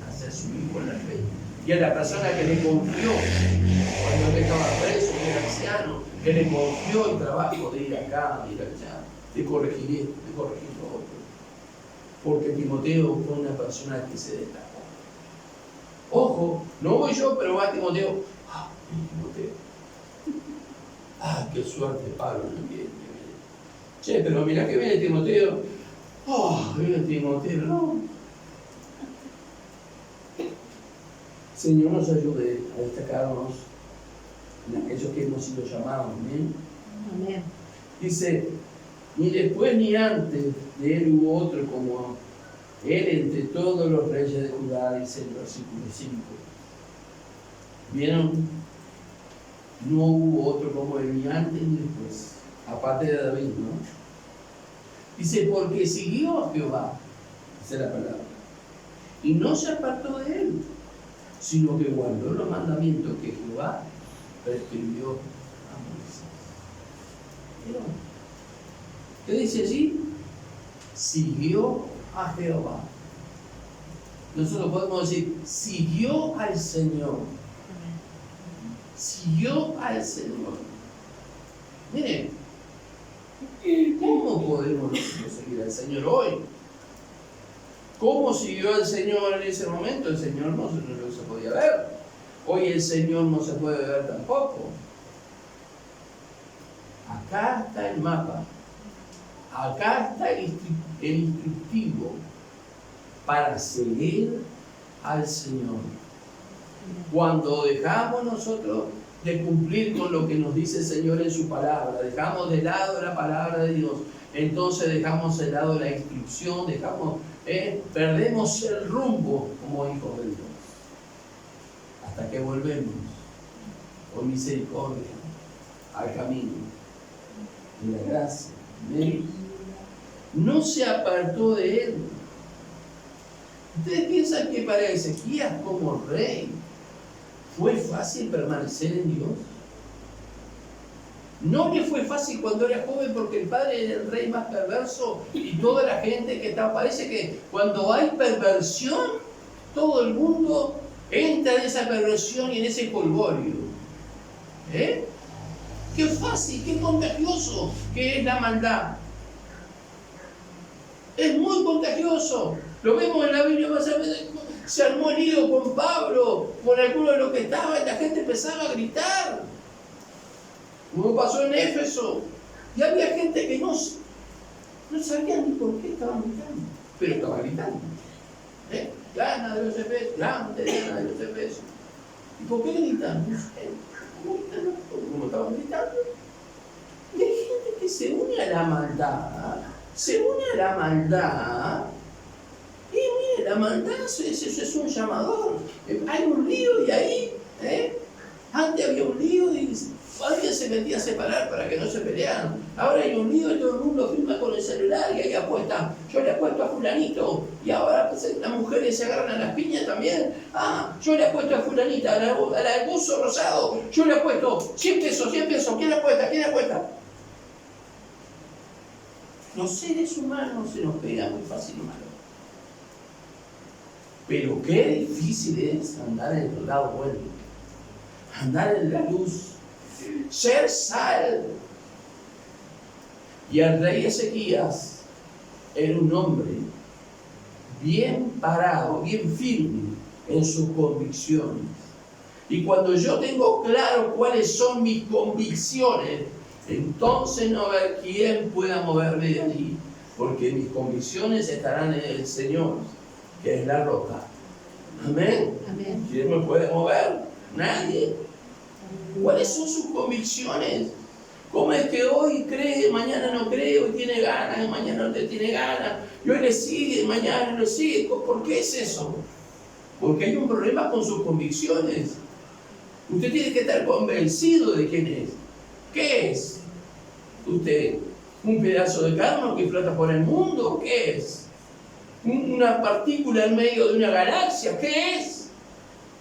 a ser su hijo en la fe. Y a la persona que le confió, cuando él estaba preso, que era anciano, que le confió el trabajo de ir acá, de ir allá, de corregir esto, de corregir lo otro. Porque Timoteo fue una persona que se destacó. Ojo, no voy yo, pero va Timoteo. Ah, Timoteo. Ah, qué suerte, Pablo, no viene. Che, pero mirá que viene Timoteo. Oh, viene Timoteo, no. Señor nos ayude a destacarnos en aquellos que hemos sido llamados. ¿Amén? Amén. Dice, ni después ni antes de él hubo otro como él entre todos los reyes de Judá, dice el versículo 5. ¿Vieron? No hubo otro como él ni antes ni después, aparte de David, ¿no? Dice, porque siguió a Jehová, dice la palabra, y no se apartó de él, sino que guardó los mandamientos que Jehová prescribió a Moisés. ¿Vieron? ¿Qué dice allí? Siguió a Jehová. Nosotros podemos decir, siguió al Señor. Siguió al Señor. Miren, ¿cómo podemos nosotros seguir al Señor hoy? ¿Cómo siguió al Señor en ese momento? El Señor no se podía ver. Hoy el Señor no se puede ver tampoco. Acá está el mapa. Acá está el instructivo para seguir al Señor. Cuando dejamos nosotros de cumplir con lo que nos dice el Señor en su palabra, dejamos de lado la palabra de Dios, entonces dejamos de lado la instrucción, perdemos el rumbo como hijos de Dios. Hasta que volvemos con misericordia al camino de la gracia. ¿Ven? No se apartó de él. ¿Ustedes piensan que para Ezequías como rey fue fácil permanecer en Dios? No le fue fácil cuando era joven porque el padre era el rey más perverso y toda la gente que estaba, parece que cuando hay perversión, todo el mundo entra en esa perversión y en ese polvorio. Qué fácil, qué contagioso que es la maldad. Es muy contagioso. Lo vemos en la Biblia más a veces. Se armó lío con Pablo, con alguno de los que estaban, y la gente empezaba a gritar. Como pasó en Éfeso. Y había gente que no sabía ni por qué estaban gritando, pero estaban gritando. Gana de los Efesios, grande Diana de los Efesios. ¿Y por qué gritan? No sé. ¿Cómo estaban gritando? Y hay gente que se une a la maldad. Se une a la maldad. Y mire, la maldad eso es un llamador. Hay un lío y ahí, antes había un lío y alguien se metía a separar para que no se pelearan. Ahora hay un lío y todo el mundo firma con el celular y ahí apuesta. Yo le apuesto a fulanito. Y ahora pues, las mujeres se agarran a las piñas también. Ah, yo le apuesto a fulanita, a la del buzo rosado. Yo le apuesto 100 pesos, 100 pesos. ¿Quién apuesta? ¿Quién apuesta? Los seres humanos se nos pega muy fácil malo. Pero qué difícil es andar en el lado bueno, andar en la luz, ser sal. Y el rey Ezequías era un hombre bien parado, bien firme en sus convicciones. Y cuando yo tengo claro cuáles son mis convicciones, entonces no va a haber quien pueda moverme de allí, porque mis convicciones estarán en el Señor, que es la roca. Amén. Amén. ¿Quién me puede mover? Nadie. ¿Cuáles son sus convicciones? ¿Cómo es que hoy cree, mañana no cree, hoy tiene ganas, mañana no tiene ganas, y hoy le sigue, mañana no le sigue? ¿Por qué es eso? Porque hay un problema con sus convicciones. Usted tiene que estar convencido de quién es. ¿Qué es usted? ¿Un pedazo de carne que flota por el mundo? ¿Qué es? ¿Una partícula en medio de una galaxia? ¿Qué es?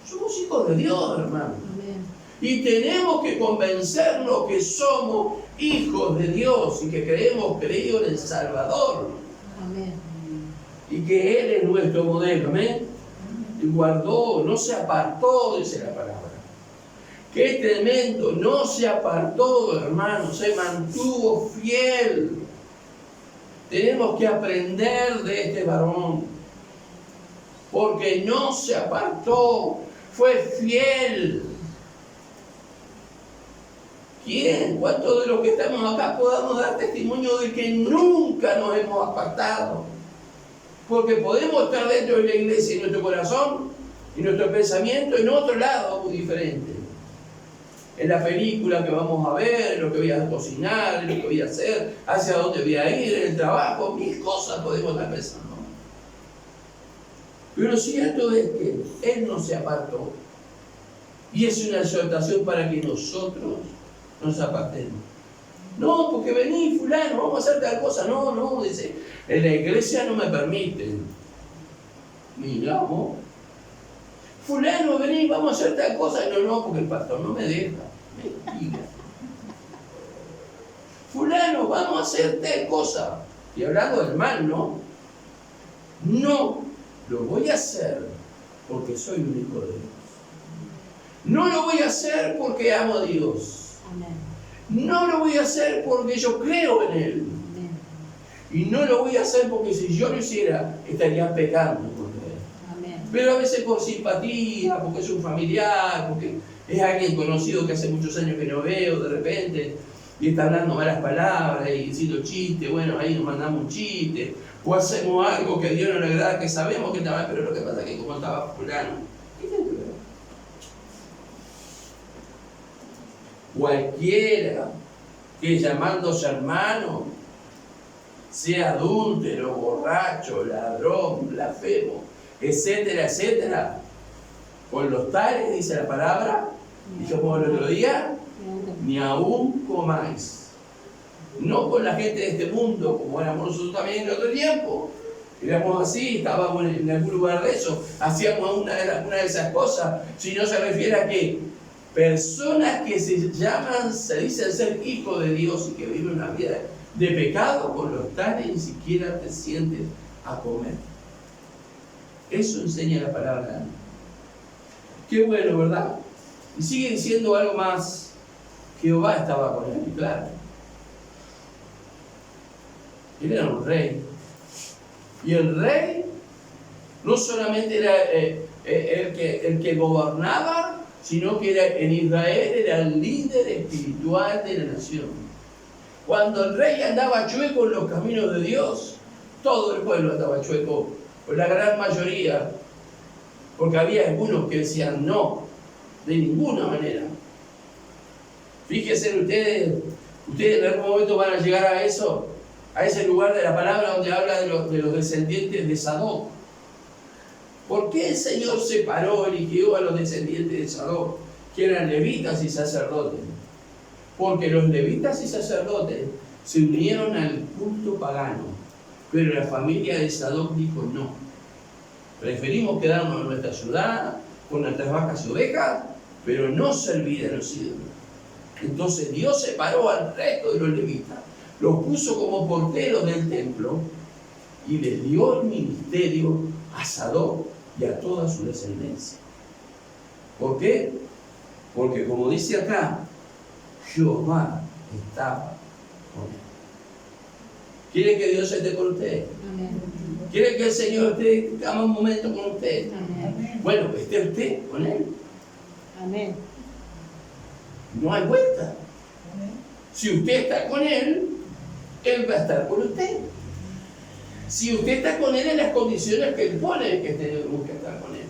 Somos hijos de Dios, hermano. Y tenemos que convencernos que somos hijos de Dios y que creído en el Salvador. Amén. Y que Él es nuestro modelo. Amén. Y guardó, no se apartó, dice la palabra. Qué tremendo, no se apartó, hermano, se mantuvo fiel. Tenemos que aprender de este varón, porque no se apartó, fue fiel. ¿Quién? ¿Cuántos de los que estamos acá podamos dar testimonio de que nunca nos hemos apartado? Porque podemos estar dentro de la iglesia y nuestro corazón y nuestro pensamiento en otro lado muy diferente. En la película que vamos a ver, en lo que voy a cocinar, en lo que voy a hacer, hacia dónde voy a ir, en el trabajo, mil cosas podemos estar pensando. Pero lo cierto es que Él no se apartó. Y es una exhortación para que nosotros nos apartemos. No, porque vení, fulano, vamos a hacer tal cosa. No, dice, en la iglesia no me permiten. Miramos. Fulano, vení, vamos a hacer tal cosa. No, porque el pastor no me deja. Mentira. Fulano, vamos a hacer tal cosa. Y hablando del mal, ¿no? No, lo voy a hacer porque soy un hijo de Dios. No lo voy a hacer porque amo a Dios. No lo voy a hacer porque yo creo en Él. Y no lo voy a hacer porque si yo lo hiciera, estaría pecando contra Él. Pero a veces por simpatía, porque es un familiar, porque es alguien conocido que hace muchos años que no veo de repente, y está hablando malas palabras y diciendo chistes, bueno, ahí nos mandamos un chiste, o hacemos algo que a Dios no le agrada, que sabemos que está mal, pero lo que pasa es que como estaba fulano, ¿qué tiene que ver? Cualquiera que llamándose hermano sea adúltero, borracho, ladrón, blasfemo, etcétera, etcétera, con los tales, dice la palabra, dijimos el otro día, ni aún comáis. No con la gente de este mundo, como éramos nosotros también en otro tiempo. Éramos así, estábamos en algún lugar de eso, hacíamos una de esas cosas, si no se refiere a que personas que se dicen ser hijos de Dios y que viven una vida de pecado, con los tales ni siquiera te sientes a comer. Eso enseña la palabra. Qué bueno, ¿verdad? Y sigue diciendo algo más. Jehová estaba con él, claro. Él era un rey. Y el rey no solamente era el que gobernaba, sino que en Israel era el líder espiritual de la nación. Cuando el rey andaba chueco en los caminos de Dios, todo el pueblo andaba chueco, por la gran mayoría, porque había algunos que decían no, de ninguna manera. Fíjense ustedes en algún momento van a llegar a eso, a ese lugar de la palabra donde habla de los descendientes de Sadoc. ¿Por qué el Señor separó, eligió a los descendientes de Sadoc, que eran levitas y sacerdotes? Porque los levitas y sacerdotes se unieron al culto pagano, pero la familia de Sadoc dijo no. Preferimos quedarnos en nuestra ciudad, con nuestras vacas y ovejas, pero no servir a los ídolos. Entonces Dios separó al resto de los levitas, los puso como porteros del templo y les dio el ministerio a Sadoc y a toda su descendencia. ¿Por qué? Porque como dice acá, Jehová estaba con él. ¿Quiere que Dios esté con usted? Amén. ¿Quiere que el Señor esté un momento con usted? Amén. Bueno, esté usted con Él. Amén. No hay vuelta. Amén. Si usted está con Él, Él va a estar con usted. Si usted está con Él en las condiciones que Él pone, que tenemos que estar con Él.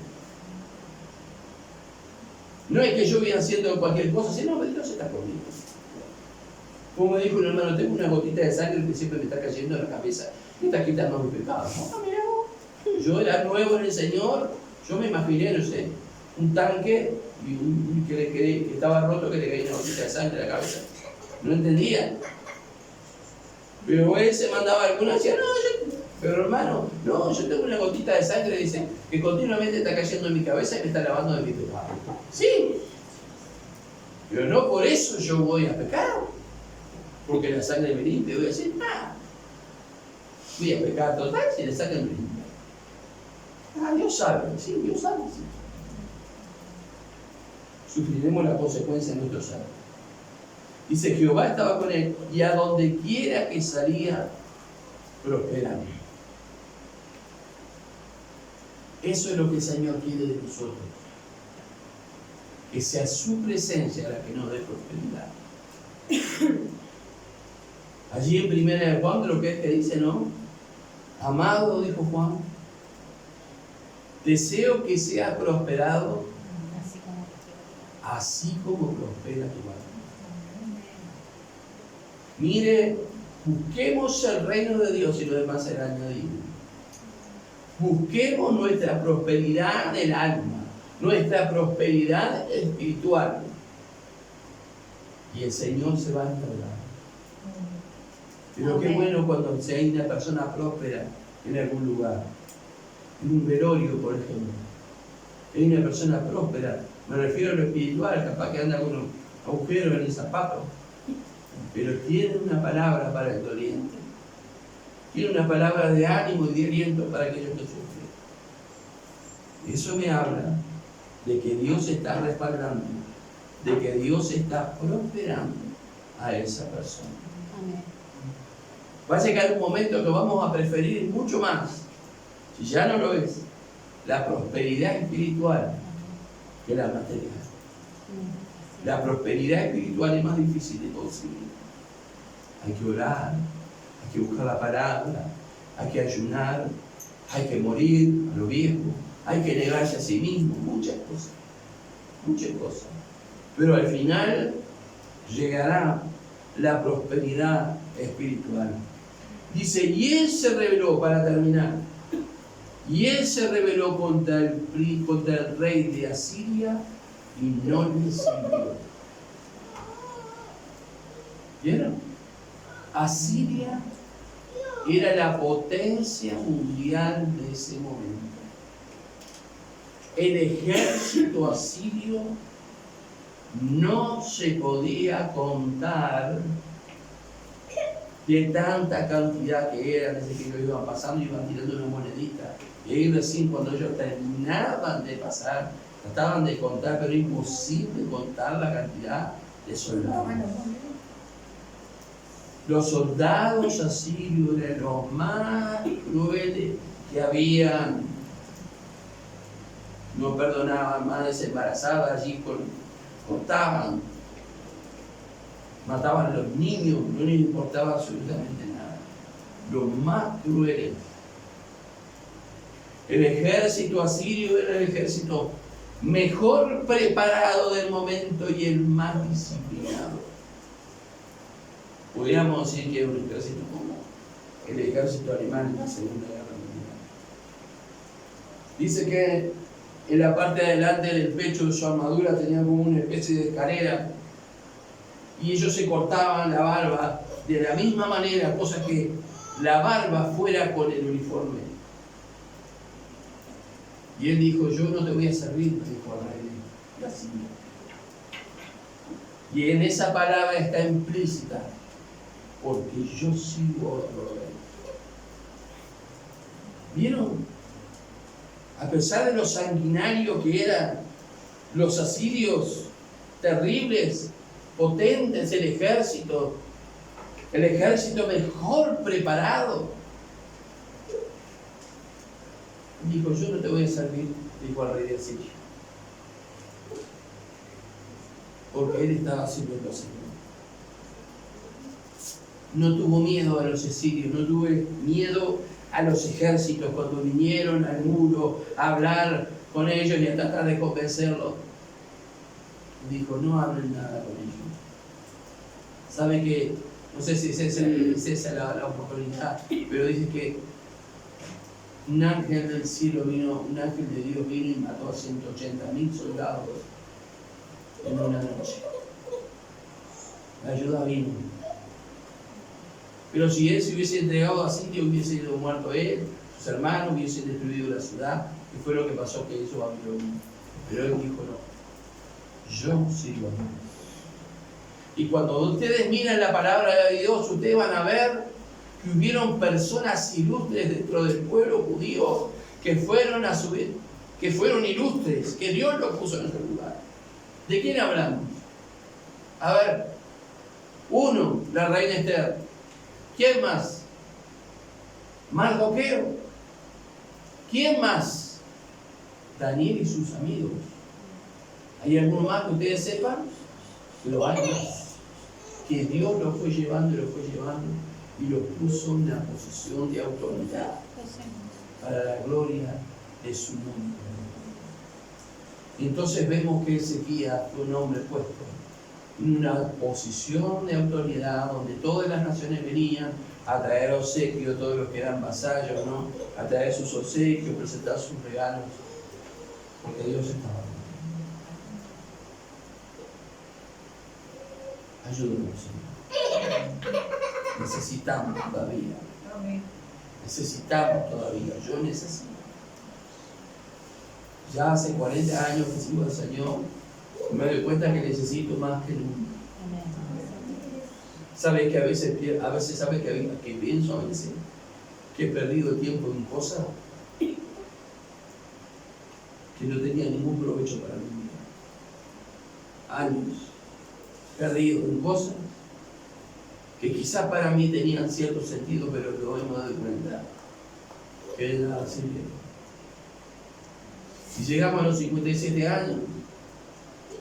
No es que yo voy haciendo cualquier cosa, sino que Dios está conmigo. Como me dijo un hermano, tengo una gotita de sangre que siempre me está cayendo en la cabeza. Me está quitando mi pecado. Yo era nuevo en el Señor, yo me imaginé, no sé, un tanque y que estaba roto, que le caía una gotita de sangre en la cabeza. No entendía. Pero él se mandaba alguna y decía, pero hermano, no, yo tengo una gotita de sangre, dice, que continuamente está cayendo en mi cabeza y me está lavando de mi pecado. Sí, pero no por eso yo voy a pecar, porque la sangre me limpia. Voy a decir, voy a pecar total si la sangre me limpia. Dios sabe, sí, Dios sabe. Sí. Sufriremos la consecuencia de nuestros actos. Dice, Jehová estaba con él y a donde quiera que salía, prosperaba. Eso es lo que el Señor quiere de nosotros. Que sea su presencia la que nos dé prosperidad. Allí en 1 de Juan, creo que es que dice, ¿no? Amado, dijo Juan, deseo que seas prosperado, así como prospera tu alma. Mire, busquemos el reino de Dios y lo demás será añadido. Busquemos nuestra prosperidad del alma, nuestra prosperidad espiritual. Y el Señor se va a encargar. Pero qué bueno cuando se hay una persona próspera en algún lugar. En un velorio, por ejemplo. Hay una persona próspera. Me refiero a lo espiritual, capaz que anda con un agujero en el zapato. Pero tiene una palabra para el doliente. Tiene una palabra de ánimo y de aliento para aquellos que sufren. Eso me habla de que Dios está respaldando, de que Dios está prosperando a esa persona. Amén. Va a llegar un momento que vamos a preferir mucho más, si ya no lo es, la prosperidad espiritual que la material. La prosperidad espiritual es más difícil de conseguir. Hay que orar, hay que buscar la palabra, hay que ayunar, hay que morir a lo viejo, hay que negarse a sí mismo, muchas cosas. Pero al final llegará la prosperidad espiritual. Dice, y él se rebeló, para terminar, y él se rebeló contra el rey de Asiria y no le sirvió. ¿Vieron? Asiria era la potencia mundial de ese momento. El ejército asirio no se podía contar de tanta cantidad que era. Desde que lo iban pasando, iban tirando una monedita. Y ahí recién cuando ellos terminaban de pasar, trataban de contar, pero imposible contar la cantidad de soldados. Los soldados asirios eran los más crueles que habían. No perdonaban, madres embarazadas allí cortaban, mataban a los niños, no les importaba absolutamente nada. Los más crueles. El ejército asirio era el ejército mejor preparado del momento y el más disciplinado. Podríamos decir que es un ejército como el ejército alemán en la Segunda Guerra Mundial. Dice que en la parte de adelante del pecho de su armadura tenían como una especie de escalera y ellos se cortaban la barba de la misma manera, cosa que la barba fuera con el uniforme. Y él dijo, yo no te voy a servir, dijo a la Asiria. Y en esa palabra está implícita, porque yo sigo a otro rey. ¿Vieron? A pesar de lo sanguinario que eran los asirios, terribles, potentes, el ejército mejor preparado, dijo, yo no te voy a servir, dijo al rey de Asiria, porque él estaba sirviendo al Señor. No tuvo miedo a los asirios, no tuvo miedo a los ejércitos cuando vinieron al muro a hablar con ellos y a tratar de convencerlos. Dijo, no hablen nada con ellos. Sabe que, no sé si es esa la oportunidad, pero dice que un ángel del cielo vino, un ángel de Dios vino y mató a 180.000 soldados en una noche. La ayuda vino. Pero si él se hubiese entregado así, que hubiese ido muerto él, sus hermanos hubiesen destruido la ciudad, que fue lo que pasó que hizo Babilonia. Pero él dijo no, yo sirvo a Dios. Y cuando ustedes miran la palabra de Dios, ustedes van a ver que hubieron personas ilustres dentro del pueblo judío que fueron a su vez, que fueron ilustres, que Dios los puso en ese lugar. ¿De quién hablamos? A ver, uno, la reina Esther. ¿Quién más? Mardoqueo. ¿Quién más? Daniel y sus amigos. ¿Hay alguno más que ustedes sepan? Pero hay más. Que Dios los fue llevando y los puso en una posición de autoridad para la gloria de su nombre. Entonces vemos que Ezequías fue un hombre puesto en una posición de autoridad donde todas las naciones venían a traer obsequios, todos los que eran vasallos, ¿no? A traer sus obsequios, presentar sus regalos, porque Dios estaba. Ayúdanos, Señor. Necesitamos todavía. Necesitamos todavía. Yo necesito. Ya hace 40 años que sigo al Señor y me doy cuenta que necesito más que nunca. ¿Sabes que a veces sabes que pienso a veces que he perdido tiempo en cosas que no tenía ningún provecho para mi vida? Años perdido en cosas que quizás para mí tenían cierto sentido, pero que hoy me doy cuenta que de nada sirvieron. Si llegamos a los 57 años,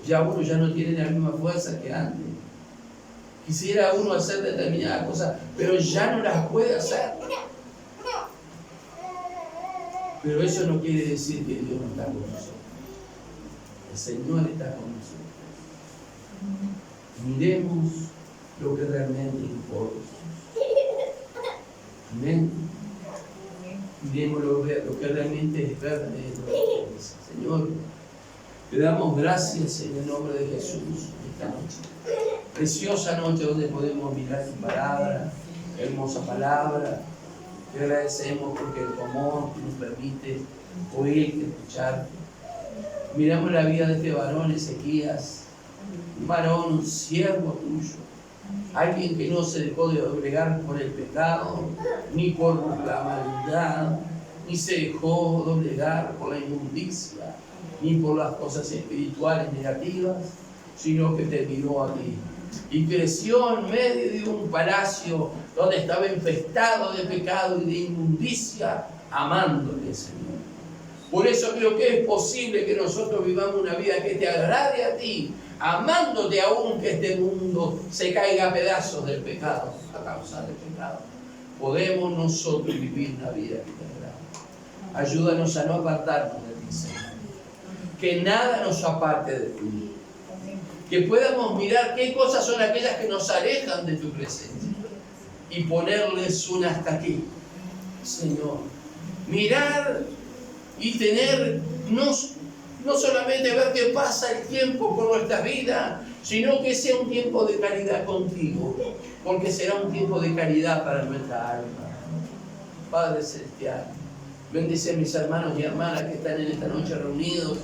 ya uno ya no tiene la misma fuerza que antes. Quisiera uno hacer determinadas cosas, pero ya no las puede hacer. Pero eso no quiere decir que Dios no está con nosotros. El Señor está con nosotros. Miremos lo que realmente importa. Amén. Miremos lo que realmente es verdadero. Señor, te damos gracias en el nombre de Jesús esta noche. Preciosa noche donde podemos mirar tu palabra, hermosa palabra. Te agradecemos porque tu amor nos permite oírte, escucharte. Miramos la vida de este varón, Ezequías, un varón, un siervo tuyo, alguien que no se dejó de doblegar por el pecado, ni por la maldad, ni se dejó doblegar por la inmundicia, ni por las cosas espirituales negativas, sino que te miró a ti. Y creció en medio de un palacio donde estaba infestado de pecado y de inmundicia, amándote, Señor. Por eso creo que es posible que nosotros vivamos una vida que te agrade a ti, amándote aún que este mundo se caiga a pedazos del pecado, a causa del pecado. Podemos nosotros vivir una vida que te agrade. Ayúdanos a no apartarnos de ti, Señor. Que nada nos aparte de ti. Que podamos mirar qué cosas son aquellas que nos alejan de tu presencia y ponerles un hasta aquí, Señor. Mirar y tener, no solamente ver qué pasa el tiempo con nuestra vida, sino que sea un tiempo de caridad contigo, porque será un tiempo de caridad para nuestra alma. Padre Celestial, bendice a mis hermanos y hermanas que están en esta noche reunidos